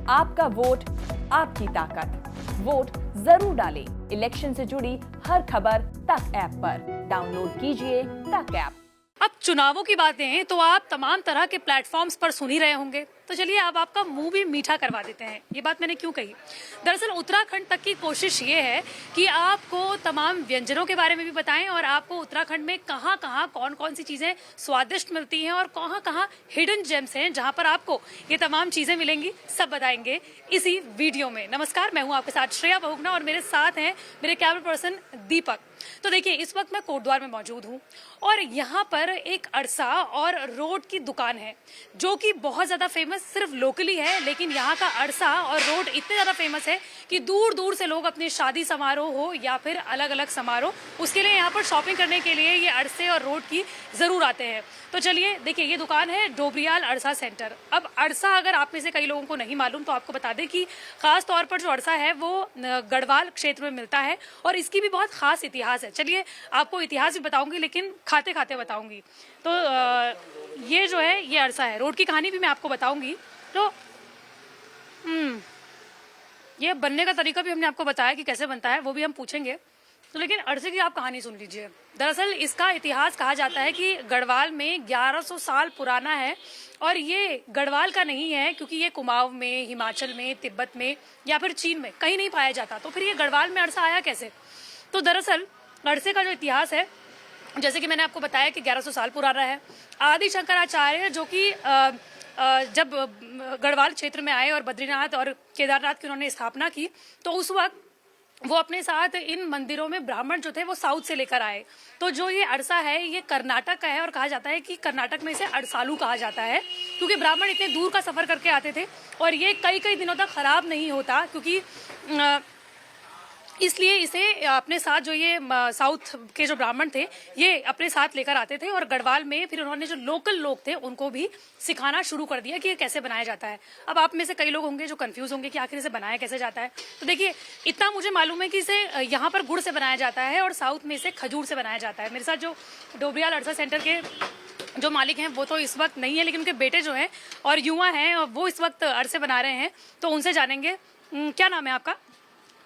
आपका वोट, आपकी ताकत। वोट जरूर डालें। इलेक्शन से जुड़ी हर खबर तक ऐप पर डाउनलोड कीजिए तक ऐप। अब चुनावों की बातें हैं तो आप तमाम तरह के प्लेटफॉर्म्स पर सुन ही रहे होंगे, तो चलिए अब आपका मुंह भी मीठा करवा देते हैं। ये बात मैंने क्यों कही? दरअसल उत्तराखंड तक की कोशिश ये है कि आपको तमाम व्यंजनों के बारे में भी बताएं और आपको उत्तराखंड में कहाँ कहाँ कौन कौन सी चीजें स्वादिष्ट मिलती हैं और कहाँ कहाँ हिडन जेम्स हैं जहां पर आपको ये तमाम चीजें मिलेंगी, सब बताएंगे इसी वीडियो में। नमस्कार, मैं हूं आपके साथ श्रेया बहुगुणा और मेरे साथ हैं मेरे कैमरा पर्सन दीपक। तो देखिए, इस वक्त मैं कोटद्वार में मौजूद हूँ और यहाँ पर एक अरसा और रोड की दुकान है जो कि बहुत ज्यादा फेमस सिर्फ लोकली है, लेकिन यहाँ का अरसा और रोड इतने ज्यादा फेमस है कि दूर दूर से लोग अपने शादी समारोह हो या फिर अलग अलग समारोह, उसके लिए यहाँ पर शॉपिंग करने के लिए ये अरसे और रोड की जरूर आते हैं। तो चलिए देखिए, ये दुकान है डोबरियाल अरसा सेंटर। अब अरसा अगर आप में से कई लोगों को नहीं मालूम तो आपको बता दें कि खास तौर पर जो अरसा है वो गढ़वाल क्षेत्र में मिलता है और इसकी भी बहुत खास इतिहास है। चलिए आपको इतिहास भी बताऊंगी, लेकिन खाते खाते बताऊंगी। तो ये जो है ये अरसा है, रोड की कहानी भी मैं आपको बताऊंगी। तो ये बनने का तरीका भी हमने आपको बताया कि कैसे बनता है, वो भी हम पूछेंगे। तो लेकिन अरसे की आप कहानी सुन लीजिए। दरअसल इसका इतिहास कहा जाता है कि गढ़वाल में 1100 साल पुराना है और ये गढ़वाल का नहीं है क्योंकि ये कुमाऊं में, हिमाचल में, तिब्बत में या फिर चीन में कहीं नहीं पाया जाता। तो फिर ये गढ़वाल में अरसा आया कैसे? तो दरअसल अरसे का जो इतिहास है, जैसे कि मैंने आपको बताया कि 1100 साल पुराना है। आदि शंकराचार्य जो कि जब गढ़वाल क्षेत्र में आए और बद्रीनाथ और केदारनाथ की उन्होंने स्थापना की, तो उस वक्त वो अपने साथ इन मंदिरों में ब्राह्मण जो थे वो साउथ से लेकर आए। तो जो ये अरसा है ये कर्नाटक का है और कहा जाता है कि कर्नाटक में इसे अरसालू कहा जाता है क्योंकि ब्राह्मण इतने दूर का सफर करके आते थे और ये कई कई दिनों तक खराब नहीं होता, क्योंकि इसलिए इसे अपने साथ जो ये साउथ के जो ब्राह्मण थे ये अपने साथ लेकर आते थे और गढ़वाल में फिर उन्होंने जो लोकल लोग थे उनको भी सिखाना शुरू कर दिया कि ये कैसे बनाया जाता है। अब आप में से कई लोग होंगे जो कंफ्यूज होंगे कि आखिर इसे बनाया कैसे जाता है। तो देखिए, इतना मुझे मालूम है कि इसे यहाँ पर गुड़ से बनाया जाता है और साउथ में इसे खजूर से बनाया जाता है। मेरे साथ जो डोबरियाल अरसा सेंटर के जो मालिक हैं वो तो इस वक्त नहीं है, लेकिन उनके बेटे जो हैं और युवा हैं वो इस वक्त अरसे बना रहे हैं, तो उनसे जानेंगे। क्या नाम है आपका?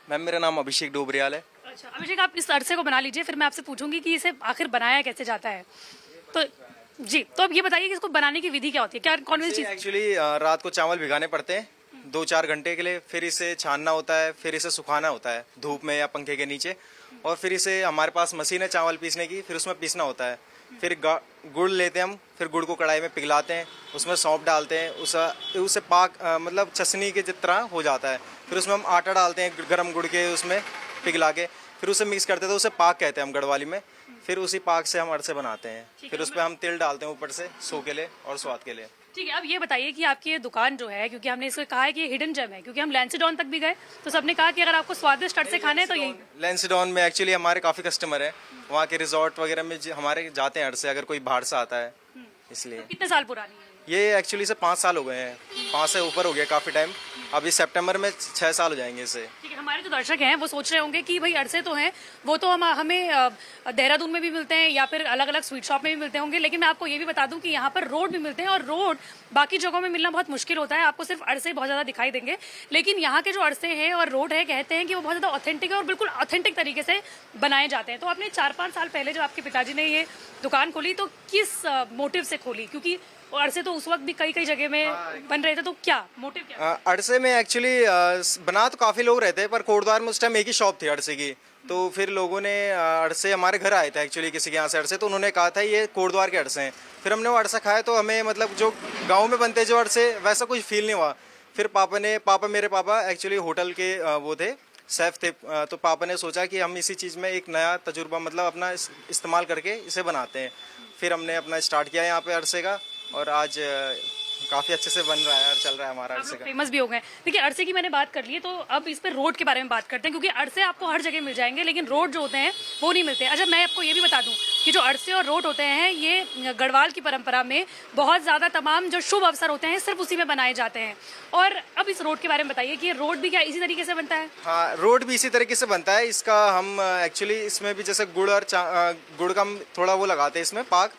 मैम, मेरा नाम अभिषेक डोबरियाल है। अच्छा अभिषेक, आप इस अरसे को बना लीजिए, फिर मैं आपसे पूछूंगी कि इसे आखिर बनाया कैसे जाता है। तो जी, तो अब ये बताइए कि इसको बनाने की विधि क्या होती है, क्या कौन सी चीज? एक्चुअली रात को चावल भिगाने पड़ते हैं 2-4 घंटे के लिए, फिर इसे छानना होता है, फिर इसे सुखाना होता है धूप में या पंखे के नीचे, और फिर इसे हमारे पास मशीन है चावल पीसने की, फिर उसमें पीसना होता है। फिर गुड़ लेते हैं हम, फिर गुड़ को कढ़ाई में पिघलाते हैं, उसमें सौंफ डालते हैं, उसे पाक मतलब चसनी के जितना हो जाता है। फिर उसमें हम आटा डालते हैं गर्म गुड़ के, उसमें पिघला के फिर उसे मिक्स करते हैं, तो उसे पाक कहते हैं हम गढ़वाली में। फिर उसी पाक से हम अरसे बनाते हैं। फिर उस पर हम तिल डालते हैं ऊपर से शो के लिए और स्वाद के लिए। ठीक है, अब ये बताइए कि आपकी ये दुकान जो है, क्योंकि हमने इसको कहा है कि ये हिडन जेम है, क्योंकि हम लैंसीडॉन तक भी गए तो सबने कहा कि अगर आपको स्वादिष्ट अरसे खाने हैं तो यही। लैंसीडॉन में एक्चुअली हमारे काफी कस्टमर हैं, वहाँ के रिजॉर्ट वगैरह में हमारे जाते हैं अरसे, अगर कोई बाहर से आता है इसलिए। तो कितने साल पुरानी है ये? एक्चुअली से 5 साल हो गए हैं, 5 से ऊपर हो गया काफी टाइम। अभी सितंबर में 6 साल हो जाएंगे इसे। ठीक है, हमारे जो दर्शक हैं वो सोच रहे होंगे कि भाई अरसे तो हैं, वो तो हमें देहरादून में भी मिलते हैं या फिर अलग अलग स्वीट शॉप में भी मिलते होंगे, लेकिन मैं आपको ये भी बता दूं कि यहाँ पर रोड भी मिलते हैं और रोड बाकी जगहों में मिलना बहुत मुश्किल होता है, आपको सिर्फ अरसे बहुत ज्यादा दिखाई देंगे। लेकिन यहाँ के जो अरसे हैं और रोड है, कहते हैं कि वो बहुत ज्यादा ऑथेंटिक है और बिल्कुल ऑथेंटिक तरीके से बनाए जाते हैं। तो आपने 4-5 साल पहले जब आपके पिताजी ने ये दुकान खोली तो किस मोटिव से खोली? क्योंकि अरसे तो उस वक्त भी कई कई जगह में बन रहे थे, तो क्या मोटिव क्या? अरसे में एक्चुअली बना तो काफी लोग रहते हैं, पर कोटद्वार में उस टाइम एक ही शॉप थी अरसे की। तो फिर लोगों ने अरसे हमारे घर आए थे एक्चुअली किसी के यहाँ से अरसे, तो उन्होंने कहा था ये कोटद्वार के अरसे हैं। फिर हमने वो अरसा खाया तो हमें मतलब जो गाँव में बनते जो अरसे वैसा कुछ फील नहीं हुआ। फिर मेरे पापा एक्चुअली होटल के वो थे, शेफ थे, तो पापा ने सोचा कि हम इसी चीज़ में एक नया तजुर्बा मतलब अपना इस्तेमाल करके इसे बनाते हैं। फिर हमने अपना स्टार्ट किया यहाँ पे अरसे का और आज काफी अच्छे से बन रहा है और चल रहा है हमारा अरसे का। फेमस भी हो गए। देखिए, अरसे की मैंने बात कर ली है, तो अब इस पे रोड के बारे में बात करते हैं, क्योंकि अरसे आपको हर जगह मिल जाएंगे लेकिन रोड जो होते हैं वो नहीं मिलते। अच्छा, मैं आपको ये भी बता दूं कि जो अरसे और रोड होते हैं ये गढ़वाल की परंपरा में बहुत ज्यादा तमाम जो शुभ अवसर होते हैं सिर्फ उसी में बनाए जाते हैं। और अब इस रोड के बारे में बताइए कि रोड भी क्या इसी तरीके से बनता है? हाँ, रोड भी इसी तरीके से बनता है। इसका हम एक्चुअली इसमें भी जैसे गुड़ का हम थोड़ा वो लगाते हैं इसमें पाक,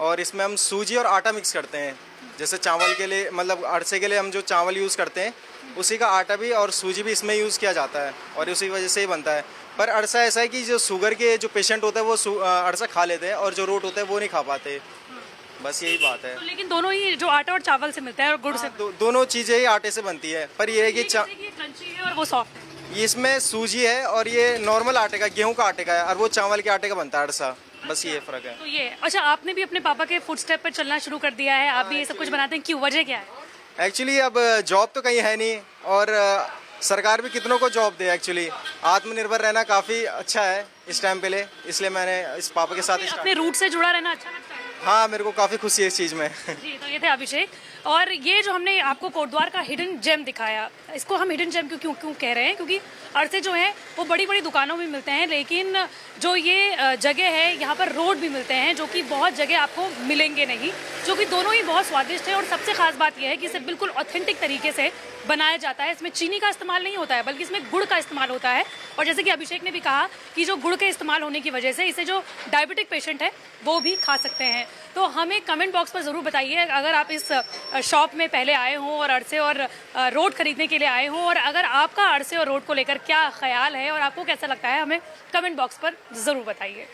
और इसमें हम सूजी और आटा मिक्स करते हैं। जैसे चावल के लिए मतलब अरसे के लिए हम जो चावल यूज़ करते हैं उसी का आटा भी और सूजी भी इसमें यूज़ किया जाता है और उसी वजह से ही बनता है। पर अरसा ऐसा है कि जो शुगर के जो पेशेंट होते हैं वो अरसा खा लेते हैं और जो रोट होता है वो नहीं खा पाते, बस यही बात है। तो लेकिन दोनों ही जो आटा और चावल से मिलता है और गुड़ से, दोनों चीज़ें ही आटे से बनती है, पर ये है कि क्रंची है और वो सॉफ्ट है। इसमें सूजी है और ये नॉर्मल आटे का, गेहूं का आटे का है, और वो चावल के आटे का बनता है अरसा, बस ये फ़र्क है। तो ये अच्छा, आपने भी अपने पापा के फुट स्टेप पर चलना शुरू कर दिया है, आप भी ये सब कुछ बनाते हैं, क्यों, वजह क्या है? एक्चुअली अब जॉब तो कहीं है नहीं और सरकार भी कितनों को जॉब दे, एक्चुअली आत्मनिर्भर रहना काफ़ी अच्छा है इस टाइम पे ले, इसलिए मैंने इस पापा के साथ अपने रूट से जुड़ा रहना अच्छा लगता है। हाँ, मेरे को काफ़ी खुशी है इस चीज़ में। जी, तो ये थे अभिषेक, और ये जो हमने आपको कोटद्वार का हिडन जेम दिखाया, इसको हम हिडन जेम क्यों कह रहे हैं, क्योंकि अरसे जो हैं वो बड़ी बड़ी दुकानों में मिलते हैं, लेकिन जो ये जगह है यहाँ पर रोड भी मिलते हैं जो कि बहुत जगह आपको मिलेंगे नहीं, जो कि दोनों ही बहुत स्वादिष्ट है। और सबसे खास बात यह है कि इसे बिल्कुल ऑथेंटिक तरीके से बनाया जाता है, इसमें चीनी का इस्तेमाल नहीं होता है बल्कि इसमें गुड़ का इस्तेमाल होता है। और जैसे कि अभिषेक ने भी कहा कि जो गुड़ के इस्तेमाल होने की वजह से इसे जो डायबिटिक पेशेंट है वो भी खा सकते हैं। तो हमें कमेंट बॉक्स पर ज़रूर बताइए अगर आप इस शॉप में पहले आए हों और अरसे और रोट खरीदने के लिए आए हों, और अगर आपका अरसे और रोट को लेकर क्या ख्याल है और आपको कैसा लगता है, हमें कमेंट बॉक्स पर ज़रूर बताइए।